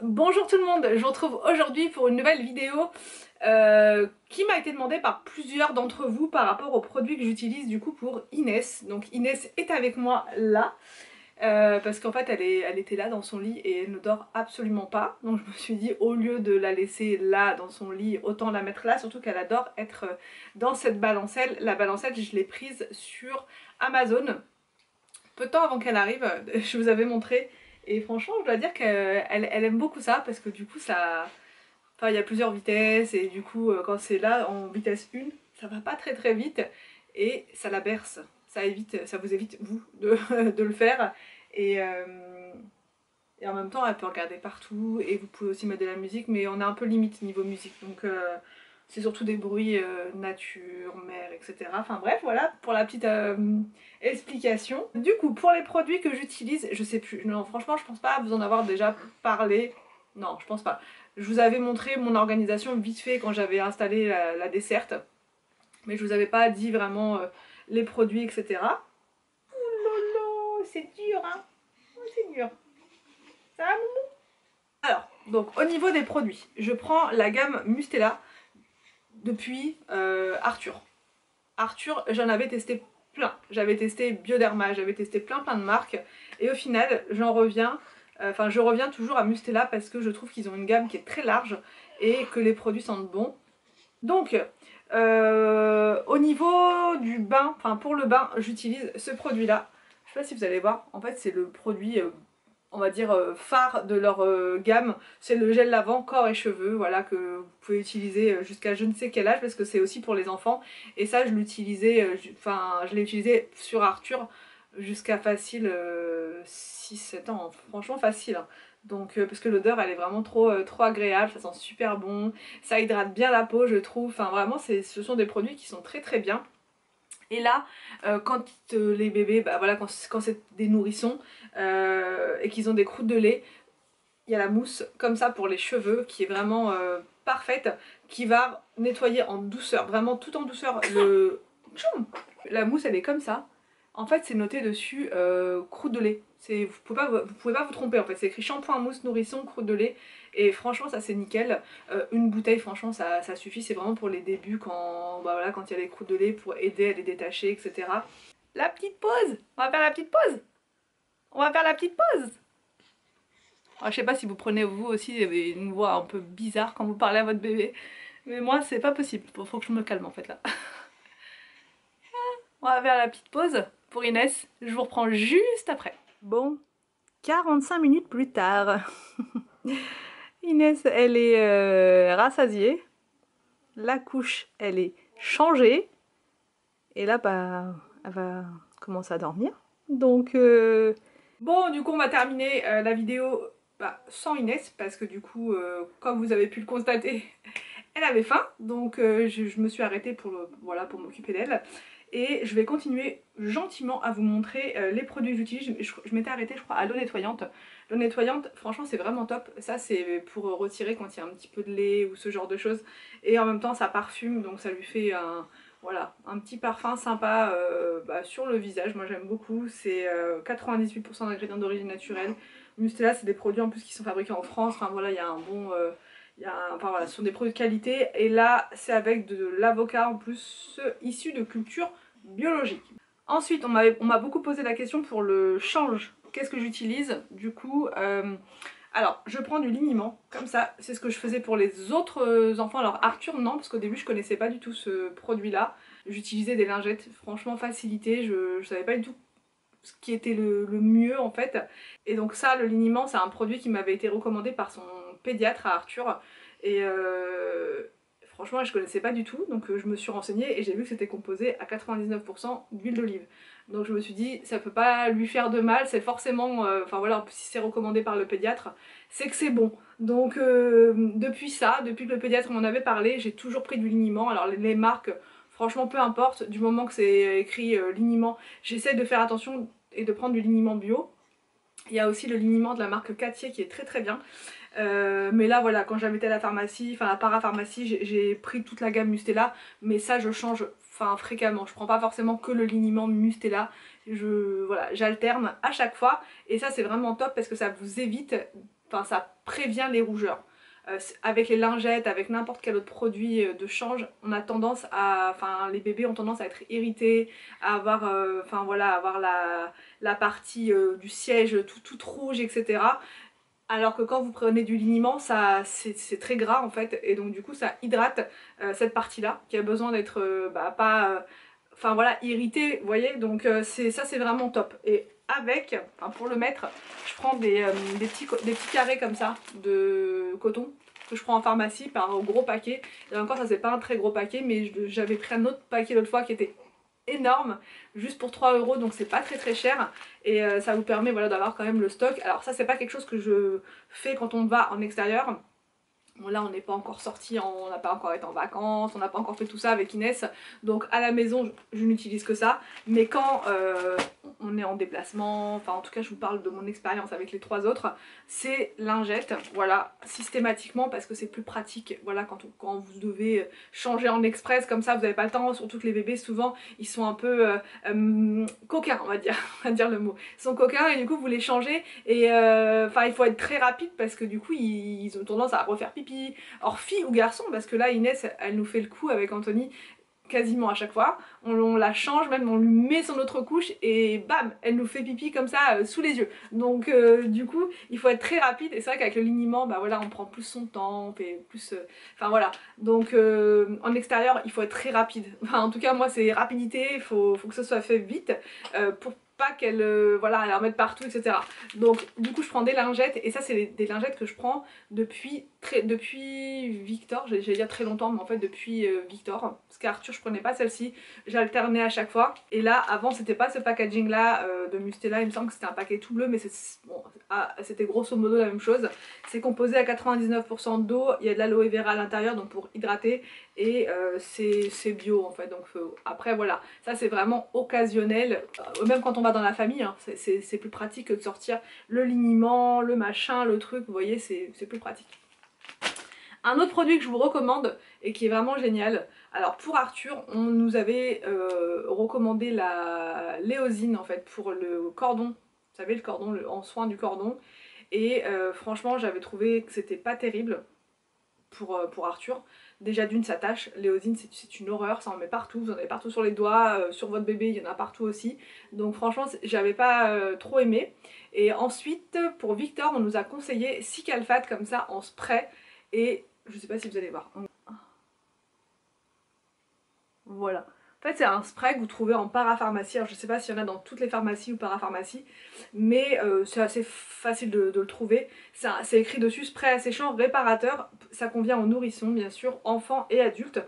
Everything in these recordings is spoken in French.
Bonjour tout le monde, je vous retrouve aujourd'hui pour une nouvelle vidéo qui m'a été demandée par plusieurs d'entre vous par rapport aux produits que j'utilise du coup pour Inès. Donc Inès est avec moi là parce qu'en fait elle était là dans son lit et elle ne dort absolument pas. Donc je me suis dit au lieu de la laisser là dans son lit, autant la mettre là, surtout qu'elle adore être dans cette balancelle. La balancelle je l'ai prise sur Amazon. Peu de temps avant qu'elle arrive, je vous avais montré et franchement je dois dire qu'elle aime beaucoup ça parce que du coup ça... Enfin il y a plusieurs vitesses et du coup quand c'est là en vitesse 1, ça va pas très très vite et ça la berce. Ça vous évite vous de le faire et en même temps elle peut regarder partout et vous pouvez aussi mettre de la musique mais on est un peu limite niveau musique donc c'est surtout des bruits nature, mer, etc. Enfin bref, voilà pour la petite explication. Du coup, pour les produits que j'utilise, je sais plus, non franchement je pense pas vous en avoir déjà parlé. Non, je pense pas. Je vous avais montré mon organisation vite fait quand j'avais installé la desserte. Mais je vous avais pas dit vraiment les produits, etc. Oh lolo, c'est dur hein. Oh, c'est dur. Ça va Moumou? Alors, donc au niveau des produits, je prends la gamme Mustela depuis Arthur. Arthur, j'en avais testé plein. J'avais testé Bioderma, j'avais testé plein de marques. Et au final, je reviens toujours à Mustela parce que je trouve qu'ils ont une gamme qui est très large et que les produits sentent bon. Donc, au niveau du bain, enfin pour le bain, j'utilise ce produit-là. Je sais pas si vous allez voir, en fait c'est le produit on va dire phare de leur gamme, c'est le gel lavant corps et cheveux, voilà, que vous pouvez utiliser jusqu'à je ne sais quel âge parce que c'est aussi pour les enfants. Et ça je l'utilisais, je l'ai utilisé sur Arthur jusqu'à facile 6-7 ans, franchement facile. Hein. Donc parce que l'odeur elle est vraiment trop agréable, ça sent super bon, ça hydrate bien la peau je trouve, enfin vraiment ce sont des produits qui sont très très bien. Et là, quand les bébés, bah voilà, quand c'est des nourrissons et qu'ils ont des croûtes de lait, il y a la mousse comme ça pour les cheveux qui est vraiment parfaite, qui va nettoyer en douceur, vraiment tout en douceur. La mousse elle est comme ça. En fait c'est noté dessus croûte de lait. Vous pouvez pas vous tromper en fait, c'est écrit shampoing mousse nourrisson croûte de lait et franchement ça c'est nickel. Une bouteille franchement ça suffit, c'est vraiment pour les débuts quand bah voilà, quand il y a les croûtes de lait pour aider à les détacher etc. La petite pause, on va faire la petite pause. On va faire la petite pause. Alors, je sais pas si vous prenez vous aussi une voix un peu bizarre quand vous parlez à votre bébé, mais moi c'est pas possible, faut que je me calme en fait là. On va faire la petite pause pour Inès, je vous reprends juste après. Bon, 45 minutes plus tard, Inès elle est rassasiée, la couche elle est changée, et là bah elle va commencer à dormir. Donc bon du coup on va terminer la vidéo sans Inès parce que du coup comme vous avez pu le constater elle avait faim donc je me suis arrêtée voilà, pour m'occuper d'elle et je vais continuer gentiment à vous montrer les produits que j'utilise. Je m'étais arrêtée je crois à l'eau nettoyante. L'eau nettoyante franchement c'est vraiment top, ça c'est pour retirer quand il y a un petit peu de lait ou ce genre de choses et en même temps ça parfume donc ça lui fait voilà, un petit parfum sympa sur le visage, moi j'aime beaucoup, c'est 98% d'ingrédients d'origine naturelle. Mustela c'est des produits en plus qui sont fabriqués en France, enfin voilà il y a un bon... enfin voilà, ce sont des produits de qualité et là c'est avec de l'avocat en plus issu de culture biologique. Ensuite on m'a beaucoup posé la question pour le change, qu'est-ce que j'utilise du coup alors, je prends du liniment, comme ça, c'est ce que je faisais pour les autres enfants. Alors Arthur, non, parce qu'au début je connaissais pas du tout ce produit-là. J'utilisais des lingettes, franchement facilité, je savais pas du tout ce qui était le mieux en fait. Et donc ça, le liniment, c'est un produit qui m'avait été recommandé par son pédiatre à Arthur. Et franchement, je connaissais pas du tout, donc je me suis renseignée et j'ai vu que c'était composé à 99% d'huile d'olive. Donc je me suis dit, ça peut pas lui faire de mal, c'est forcément, enfin voilà, si c'est recommandé par le pédiatre, c'est que c'est bon. Donc depuis que le pédiatre m'en avait parlé, j'ai toujours pris du liniment. Alors les marques, franchement peu importe, du moment que c'est écrit liniment, j'essaie de faire attention et de prendre du liniment bio. Il y a aussi le liniment de la marque Cattier qui est très très bien. Mais là voilà, quand j'habitais à la pharmacie, enfin la parapharmacie, j'ai pris toute la gamme Mustela, mais ça je change fréquemment, je prends pas forcément que le liniment Mustela, voilà, j'alterne à chaque fois et ça c'est vraiment top parce que ça vous évite enfin ça prévient les rougeurs. Avec les lingettes, avec n'importe quel autre produit de change, on a tendance à, enfin les bébés ont tendance à être irrités, à avoir, enfin voilà, avoir la partie du siège toute rouge, etc. Alors que quand vous prenez du liniment, c'est très gras en fait, et donc du coup ça hydrate cette partie-là, qui a besoin d'être pas, enfin voilà, irritée, vous voyez, donc ça c'est vraiment top. Et avec, enfin, pour le mettre, je prends des petits carrés comme ça de coton que je prends en pharmacie par gros paquet. Et encore ça c'est pas un très gros paquet, mais j'avais pris un autre paquet l'autre fois qui était énorme, juste pour 3 euros, donc c'est pas très cher, et ça vous permet voilà, d'avoir quand même le stock. Alors ça c'est pas quelque chose que je fais quand on va en extérieur. Bon, là on n'est pas encore sorti, on n'a pas encore été en vacances, on n'a pas encore fait tout ça avec Inès, donc à la maison je n'utilise que ça, mais quand on est en déplacement, enfin en tout cas je vous parle de mon expérience avec les 3 autres, c'est lingette, voilà, systématiquement, parce que c'est plus pratique, voilà, quand vous devez changer en express comme ça, vous n'avez pas le temps, surtout que les bébés souvent ils sont un peu coquins, on va dire le mot, ils sont coquins et du coup vous les changez, et enfin il faut être très rapide parce que du coup ils ont tendance à refaire pipi. Or fille ou garçon, parce que là Inès elle nous fait le coup avec Anthony quasiment à chaque fois, on la change, même on lui met son autre couche et bam, elle nous fait pipi comme ça sous les yeux. Donc du coup il faut être très rapide, et c'est vrai qu'avec le liniment bah voilà on prend plus son temps, on fait plus, enfin voilà, donc en extérieur il faut être très rapide, enfin en tout cas moi c'est rapidité, il faut que ce soit fait vite pour pas qu'elle voilà, elle en mette partout, etc. Donc du coup je prends des lingettes, et ça c'est des lingettes que je prends depuis Victor, j'allais dire très longtemps, mais en fait depuis Victor, parce qu'Arthur je prenais pas celle-ci, j'alternais à chaque fois, et là avant c'était pas ce packaging là de Mustela, il me semble que c'était un paquet tout bleu, mais bon, c'était grosso modo la même chose. C'est composé à 99% d'eau, il y a de l'aloe vera à l'intérieur donc pour hydrater, et c'est bio en fait, donc après voilà, ça c'est vraiment occasionnel, même quand on va dans la famille, hein, c'est plus pratique que de sortir le liniment, le machin, le truc, vous voyez, c'est plus pratique. Un autre produit que je vous recommande et qui est vraiment génial, alors pour Arthur on nous avait recommandé la léosine en fait pour le cordon, vous savez le cordon, en soin du cordon, et franchement j'avais trouvé que c'était pas terrible pour Arthur. Déjà d'une ça tâche, l'éosine c'est une horreur, ça en met partout, vous en avez partout sur les doigts, sur votre bébé il y en a partout aussi, donc franchement j'avais pas trop aimé. Et ensuite pour Victor on nous a conseillé Cicalfate comme ça en spray, et je sais pas si vous allez voir. Voilà. En fait c'est un spray que vous trouvez en parapharmacie, alors je sais pas s'il y en a dans toutes les pharmacies ou parapharmacies, mais c'est assez facile de le trouver. C'est écrit dessus spray asséchant réparateur, ça convient aux nourrissons bien sûr, enfants et adultes,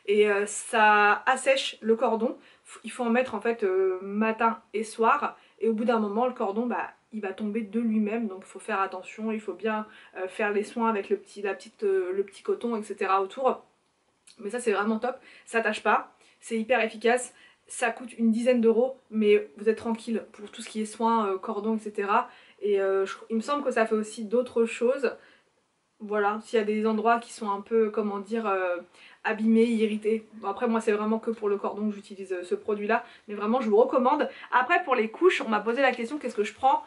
et ça assèche le cordon. Il faut en mettre en fait matin et soir, et au bout d'un moment le cordon bah il va tomber de lui-même, donc il faut faire attention, il faut bien faire les soins avec le petit coton, etc. autour. Mais ça c'est vraiment top, ça tâche pas, c'est hyper efficace, ça coûte une dizaine d'euros, mais vous êtes tranquille pour tout ce qui est soins, cordon, etc. Et il me semble que ça fait aussi d'autres choses. Voilà, s'il y a des endroits qui sont un peu, comment dire, abîmés, irrités. Bon, après moi c'est vraiment que pour le cordon que j'utilise ce produit là, mais vraiment je vous recommande. Après pour les couches, on m'a posé la question qu'est-ce que je prends.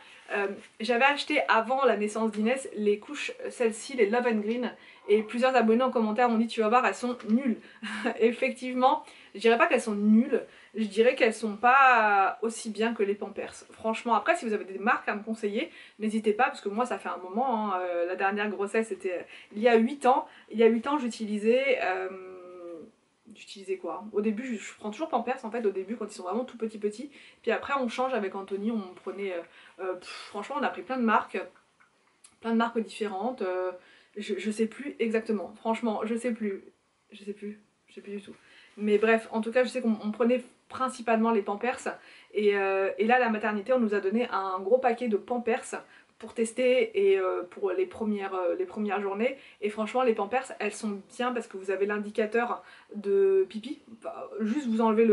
J'avais acheté avant la naissance d'Inès les couches, celles-ci, les Love and Green, et plusieurs abonnés en commentaire m'ont dit tu vas voir elles sont nulles. Effectivement, je dirais pas qu'elles sont nulles, je dirais qu'elles sont pas aussi bien que les Pampers. Franchement, après si vous avez des marques à me conseiller, n'hésitez pas, parce que moi ça fait un moment, hein, la dernière grossesse c'était il y a 8 ans. Il y a 8 ans j'utilisais... J'utilisais quoi? Au début je prends toujours Pampers en fait, au début quand ils sont vraiment tout petits, puis après on change avec Anthony, on prenait... franchement on a pris plein de marques différentes, je sais plus exactement, franchement je sais plus du tout. Mais bref, en tout cas je sais qu'on prenait principalement les Pampers, et là la maternité on nous a donné un gros paquet de Pampers pour tester, et pour les premières journées, et franchement les Pampers elles sont bien parce que vous avez l'indicateur de pipi, enfin, juste vous enlevez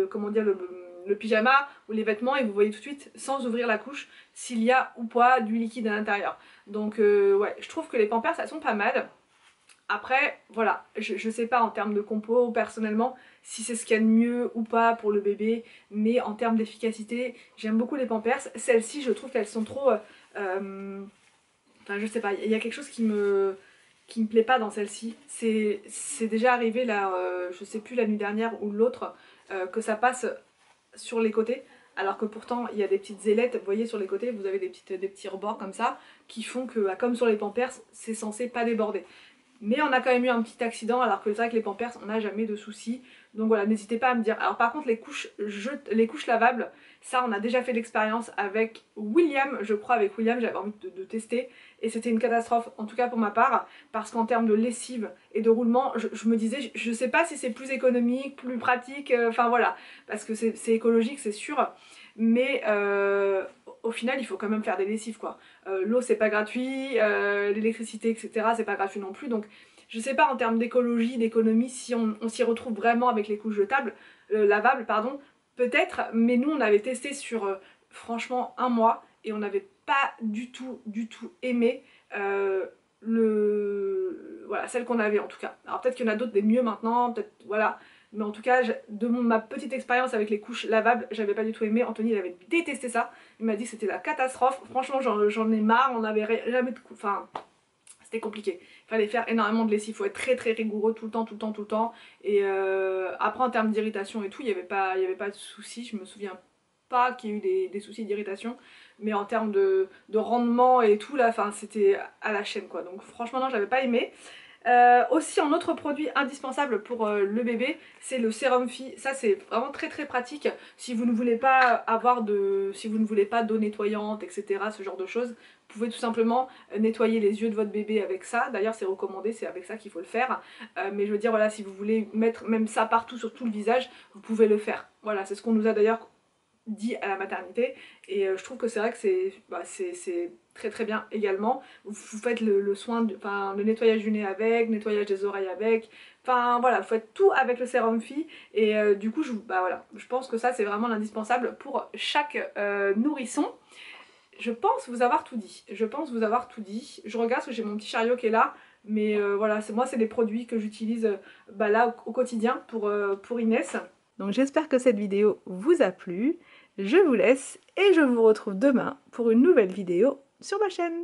comment dire, le pyjama ou les vêtements et vous voyez tout de suite sans ouvrir la couche s'il y a ou pas du liquide à l'intérieur. Donc ouais, je trouve que les Pampers elles sont pas mal. Après voilà, je sais pas en termes de compo personnellement si c'est ce qu'il y a de mieux ou pas pour le bébé, mais en termes d'efficacité j'aime beaucoup les Pampers. Celles-ci je trouve qu'elles sont trop Enfin je sais pas, il y a quelque chose qui me plaît pas dans celle-ci. C'est déjà arrivé là, je sais plus la nuit dernière ou l'autre, que ça passe sur les côtés. Alors que pourtant il y a des petites ailettes, vous voyez sur les côtés vous avez des petits rebords comme ça qui font que bah, comme sur les Pampers c'est censé pas déborder. Mais on a quand même eu un petit accident alors que c'est vrai que les Pampers on n'a jamais de soucis. Donc voilà, n'hésitez pas à me dire. Alors par contre les couches lavables, ça on a déjà fait l'expérience avec William, je crois avec William j'avais envie de tester. Et c'était une catastrophe, en tout cas pour ma part, parce qu'en termes de lessive et de roulement, je me disais, je sais pas si c'est plus économique, plus pratique, enfin voilà, parce que c'est écologique c'est sûr, mais au final il faut quand même faire des lessives quoi. L'eau c'est pas gratuit, l'électricité etc c'est pas gratuit non plus, donc je sais pas en termes d'écologie, d'économie si on s'y retrouve vraiment avec les couches jetables, lavables pardon, peut-être, mais nous on avait testé sur franchement un mois et on n'avait pas du tout aimé voilà, celle qu'on avait en tout cas. Alors peut-être qu'il y en a d'autres des mieux maintenant, peut-être voilà. Mais en tout cas, de ma petite expérience avec les couches lavables, j'avais pas du tout aimé. Anthony il avait détesté ça. Il m'a dit que c'était la catastrophe. Franchement, j'en ai marre. On n'avait jamais de enfin, c'était compliqué. Il fallait faire énormément de lessive. Il faut être très rigoureux tout le temps. Et après, en termes d'irritation et tout, il n'y avait pas de soucis. Je me souviens pas qu'il y ait eu des soucis d'irritation. Mais en termes de rendement et tout, là, c'était à la chaîne quoi. Donc franchement, non, j'avais pas aimé. Aussi un autre produit indispensable pour le bébé, c'est le sérum Phi. Ça c'est vraiment très pratique si vous ne voulez pas avoir si vous ne voulez pas d'eau nettoyante etc, ce genre de choses. Vous pouvez tout simplement nettoyer les yeux de votre bébé avec ça. D'ailleurs c'est recommandé, c'est avec ça qu'il faut le faire. Mais je veux dire voilà, si vous voulez mettre même ça partout sur tout le visage, vous pouvez le faire. Voilà, c'est ce qu'on nous a d'ailleurs dit à la maternité et je trouve que c'est vrai que c'est très bien également. Vous faites le soin, le nettoyage du nez avec, nettoyage des oreilles avec, enfin voilà, vous faites tout avec le sérum Phi et du coup voilà, je pense que ça c'est vraiment l'indispensable pour chaque nourrisson. Je pense vous avoir tout dit, je regarde parce que j'ai mon petit chariot qui est là, mais voilà, moi c'est les produits que j'utilise là au quotidien pour Inès. Donc j'espère que cette vidéo vous a plu, je vous laisse et je vous retrouve demain pour une nouvelle vidéo sur ma chaîne.